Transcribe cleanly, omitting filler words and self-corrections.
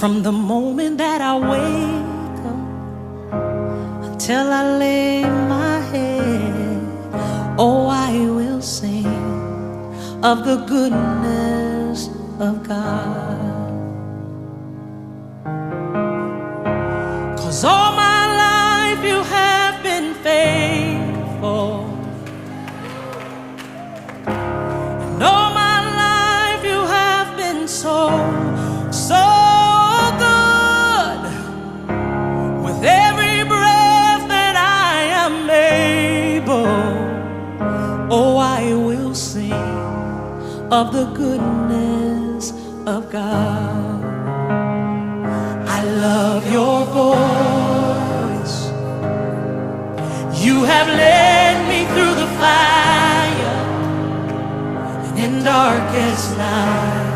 From the moment that I wake up until I lay my head, oh, I will sing of the goodness of God. 'Cause all my life you have been faithful, and all my life you have been so good. With every breath that I am able, oh, I will sing of the goodness of God. I love your voice. You have led me through the fire and in darkest night.